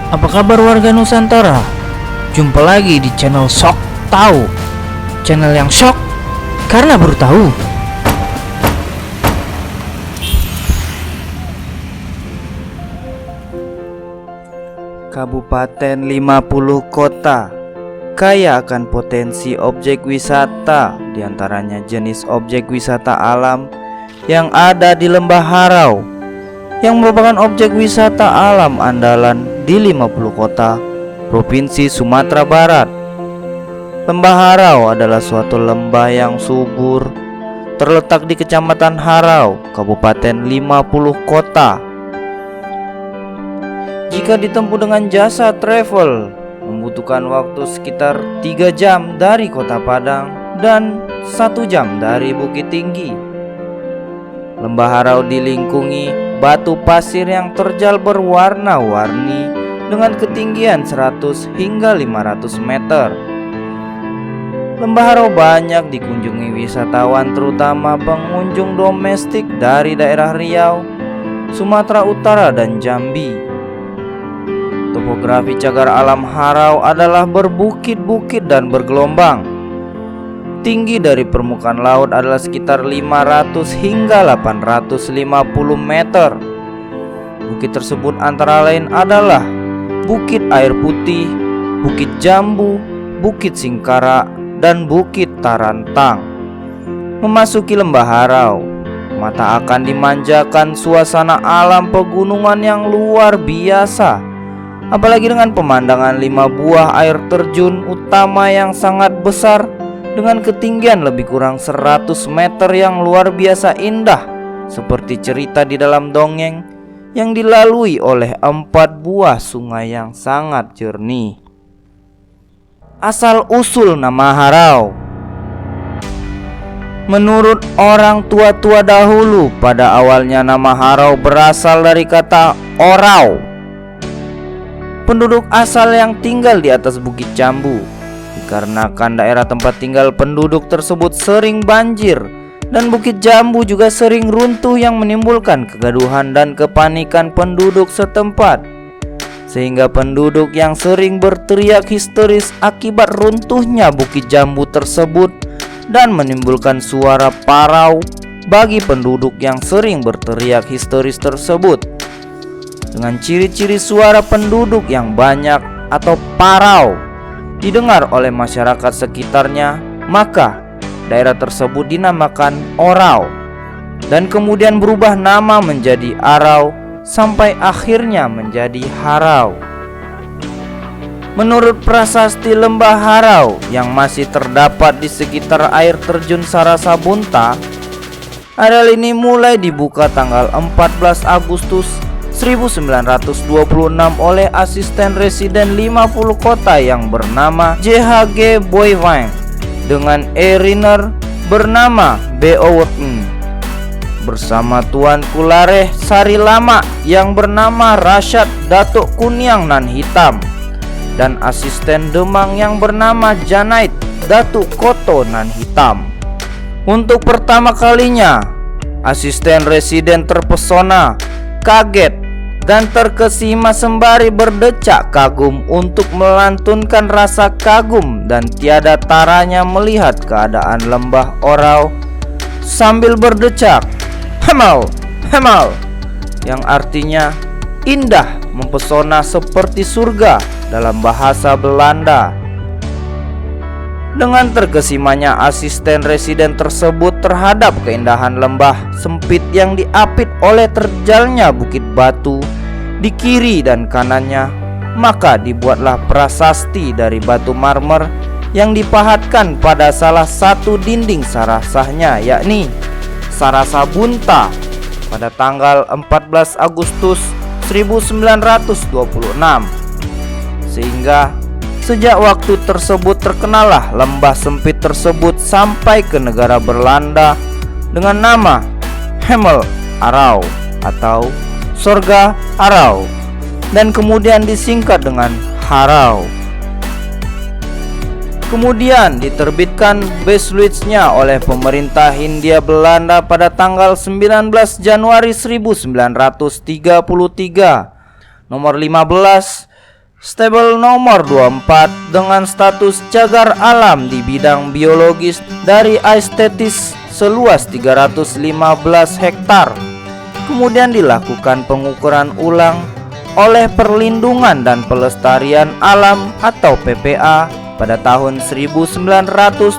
Apa kabar warga Nusantara? Jumpa lagi di channel Shock Tahu. Channel yang shock karena baru tahu. Kabupaten 50 kota kaya akan potensi objek wisata, diantaranya jenis objek wisata alam yang ada di Lembah Harau, yang merupakan objek wisata alam andalan di 50 kota Provinsi Sumatera Barat. Lembah Harau adalah suatu lembah yang subur, terletak di Kecamatan Harau, Kabupaten 50 kota. Jika ditempuh dengan jasa travel, membutuhkan waktu sekitar 3 jam dari Kota Padang dan 1 jam dari Bukit Tinggi. Lembah Harau dilingkungi batu pasir yang terjal berwarna-warni dengan ketinggian 100 hingga 500 meter. Lembah Harau banyak dikunjungi wisatawan, terutama pengunjung domestik dari daerah Riau, Sumatera Utara, dan Jambi. Topografi cagar alam Harau adalah berbukit-bukit dan bergelombang. Tinggi dari permukaan laut adalah sekitar 500 hingga 850 meter. Bukit tersebut antara lain adalah Bukit Air Putih, Bukit Jambu, Bukit Singkara, dan Bukit Tarantang. Memasuki Lembah Harau, mata akan dimanjakan suasana alam pegunungan yang luar biasa, apalagi dengan pemandangan 5 buah air terjun utama yang sangat besar dengan ketinggian lebih kurang 100 meter yang luar biasa indah, seperti cerita di dalam dongeng yang dilalui oleh 4 buah sungai yang sangat jernih. Asal usul nama Harau. Menurut orang tua-tua dahulu, pada awalnya nama Harau berasal dari kata orau, penduduk asal yang tinggal di atas Bukit Jambu. Dikarenakan daerah tempat tinggal penduduk tersebut sering banjir dan Bukit Jambu juga sering runtuh yang menimbulkan kegaduhan dan kepanikan penduduk setempat, sehingga penduduk yang sering berteriak histeris akibat runtuhnya Bukit Jambu tersebut dan menimbulkan suara parau bagi penduduk yang sering berteriak histeris tersebut. Dengan ciri-ciri suara penduduk yang banyak atau parau didengar oleh masyarakat sekitarnya, maka daerah tersebut dinamakan Orau dan kemudian berubah nama menjadi Arau sampai akhirnya menjadi Harau. Menurut prasasti Lembah Harau yang masih terdapat di sekitar air terjun Sarasabunta, areal ini mulai dibuka tanggal 14 Agustus 1926 oleh asisten residen 50 kota yang bernama JHG Boywang dengan Eriner bernama B.O. Worten, bersama Tuan Kulareh Sari Lama yang bernama Rasyad Datuk Kuniang Nan Hitam, dan asisten Demang yang bernama Janait Datuk Koto Nan Hitam. Untuk pertama kalinya, asisten residen terpesona, kaget, dan terkesima sembari berdecak kagum untuk melantunkan rasa kagum dan tiada taranya melihat keadaan Lembah Orau sambil berdecak Hemel, Hemel, yang artinya indah, mempesona seperti surga dalam bahasa Belanda. Dengan terkesimanya asisten residen tersebut terhadap keindahan lembah sempit yang diapit oleh terjalnya bukit batu di kiri dan kanannya, maka dibuatlah prasasti dari batu marmer yang dipahatkan pada salah satu dinding sarasahnya, yakni Sarasabunta, pada tanggal 14 Agustus 1926. Sehingga sejak waktu tersebut terkenalah lembah sempit tersebut sampai ke negara Belanda dengan nama Hemel Arau atau Sorga Harau, dan kemudian disingkat dengan Harau. Kemudian diterbitkan Besluitsnya oleh pemerintah Hindia Belanda pada tanggal 19 Januari 1933 nomor 15 Stable nomor 24 dengan status cagar alam di bidang biologis dari estetis seluas 315 hektar. Kemudian dilakukan pengukuran ulang oleh Perlindungan dan Pelestarian Alam atau PPA pada tahun 1979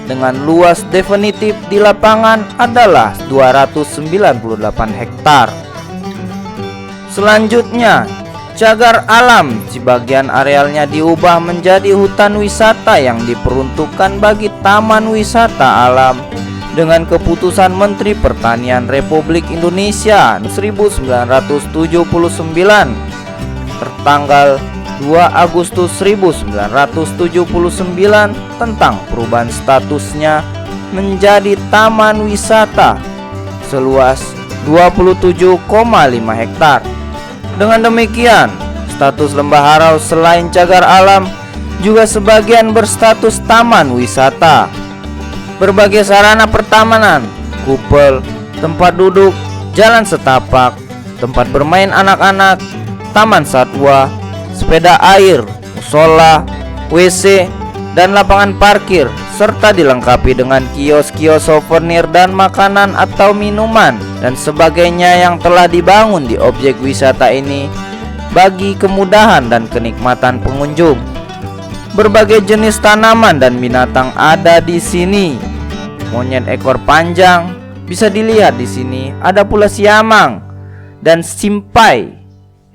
dengan luas definitif di lapangan adalah 298 hektar. Selanjutnya, cagar alam sebagian arealnya diubah menjadi hutan wisata yang diperuntukkan bagi Taman Wisata Alam dengan keputusan Menteri Pertanian Republik Indonesia 1979 tertanggal 2 Agustus 1979 tentang perubahan statusnya menjadi taman wisata seluas 27,5 hektar. Dengan demikian, status Lembah Harau selain cagar alam juga sebagian berstatus taman wisata. Berbagai sarana pertamanan, kupel, tempat duduk, jalan setapak, tempat bermain anak-anak, taman satwa, sepeda air, musola, WC, dan lapangan parkir, serta dilengkapi dengan kios-kios souvenir dan makanan atau minuman dan sebagainya yang telah dibangun di objek wisata ini bagi kemudahan dan kenikmatan pengunjung. Berbagai jenis tanaman dan binatang ada di sini. Monyet ekor panjang bisa dilihat di sini. Ada pula siamang dan simpai.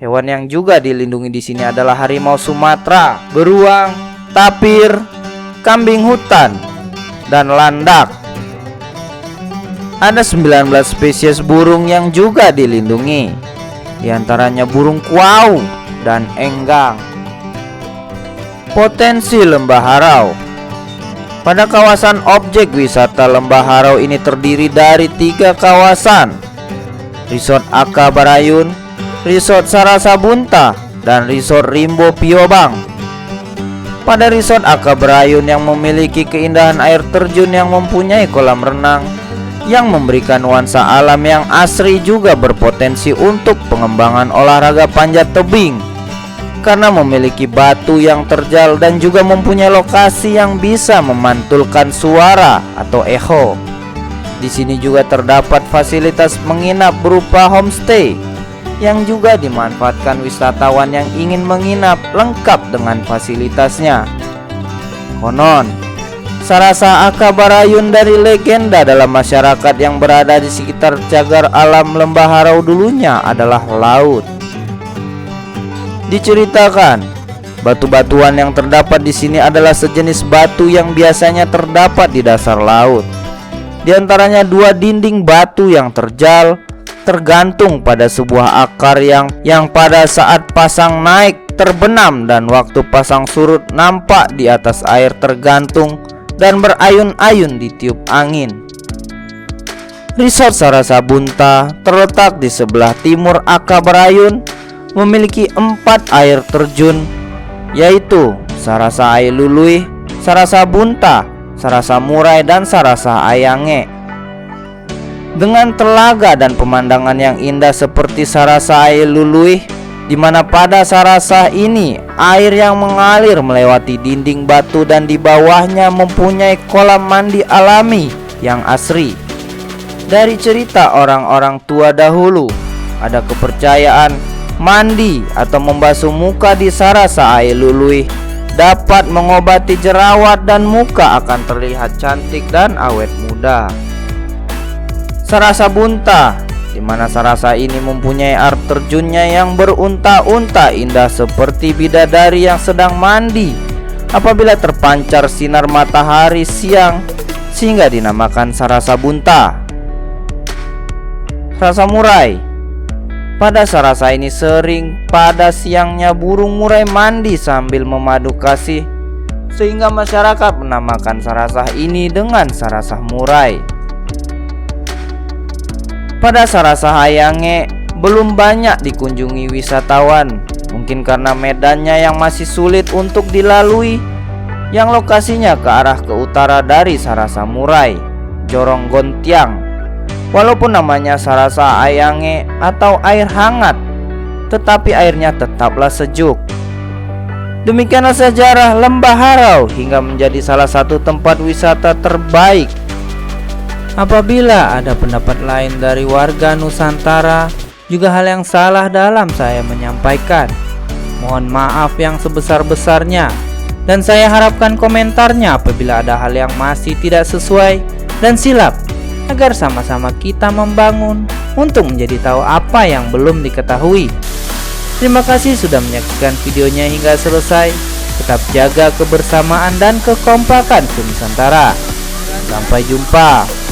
Hewan yang juga dilindungi di sini adalah harimau Sumatera, beruang, tapir, kambing hutan, dan landak. Ada 19 spesies burung yang juga dilindungi, di antaranya burung kuau dan enggang. Potensi Lembah Harau. Pada kawasan objek wisata Lembah Harau ini terdiri dari 3 kawasan: Resort Aka Barayun, Resort Sarasa Bunta, dan Resort Rimbo Piobang. Pada Resort Aka Barayun yang memiliki keindahan air terjun yang mempunyai kolam renang yang memberikan nuansa alam yang asri, juga berpotensi untuk pengembangan olahraga panjat tebing karena memiliki batu yang terjal dan juga mempunyai lokasi yang bisa memantulkan suara atau echo. Di sini juga terdapat fasilitas menginap berupa homestay yang juga dimanfaatkan wisatawan yang ingin menginap lengkap dengan fasilitasnya. Konon, Sarasa Aka Barayun dari legenda dalam masyarakat yang berada di sekitar cagar alam Lembah Harau dulunya adalah laut. Diceritakan, batu-batuan yang terdapat di sini adalah sejenis batu yang biasanya terdapat di dasar laut. Di antaranya 2 dinding batu yang terjal tergantung pada sebuah akar yang pada saat pasang naik terbenam dan waktu pasang surut nampak di atas air tergantung dan berayun-ayun ditiup angin. Resort Sarasa Bunta terletak di sebelah timur Aka Barayun, memiliki 4 air terjun, yaitu Sarasa Ai Lului, Sarasa Bunta, Sarasa Murai, dan Sarasa Ayange. Dengan telaga dan pemandangan yang indah seperti Sarasa Ai Lului, di mana pada Sarasa ini air yang mengalir melewati dinding batu dan di bawahnya mempunyai kolam mandi alami yang asri. Dari cerita orang-orang tua dahulu, ada kepercayaan mandi atau membasuh muka di Sarasa Ai Lului dapat mengobati jerawat dan muka akan terlihat cantik dan awet muda. Sarasa Bunta, di mana Sarasa ini mempunyai air terjunnya yang berunta-unta indah seperti bidadari yang sedang mandi apabila terpancar sinar matahari siang, sehingga dinamakan Sarasa Bunta. Sarasa Murai. Pada Sarasa ini sering pada siangnya burung murai mandi sambil memadu kasih, sehingga masyarakat menamakan Sarasa ini dengan Sarasa Murai. Pada Sarasa Ayange belum banyak dikunjungi wisatawan, mungkin karena medannya yang masih sulit untuk dilalui, yang lokasinya ke arah ke utara dari Sarasa Murai, Jorong Gontiang. Walaupun namanya Sarasa Ayange atau air hangat, tetapi airnya tetaplah sejuk. Demikianlah sejarah Lembah Harau hingga menjadi salah satu tempat wisata terbaik. Apabila ada pendapat lain dari warga Nusantara, juga hal yang salah dalam saya menyampaikan, mohon maaf yang sebesar-besarnya. Dan saya harapkan komentarnya apabila ada hal yang masih tidak sesuai dan silap, agar sama-sama kita membangun untuk menjadi tahu apa yang belum diketahui. Terima kasih sudah menyaksikan videonya hingga selesai. Tetap jaga kebersamaan dan kekompakan Nusantara. Sampai jumpa.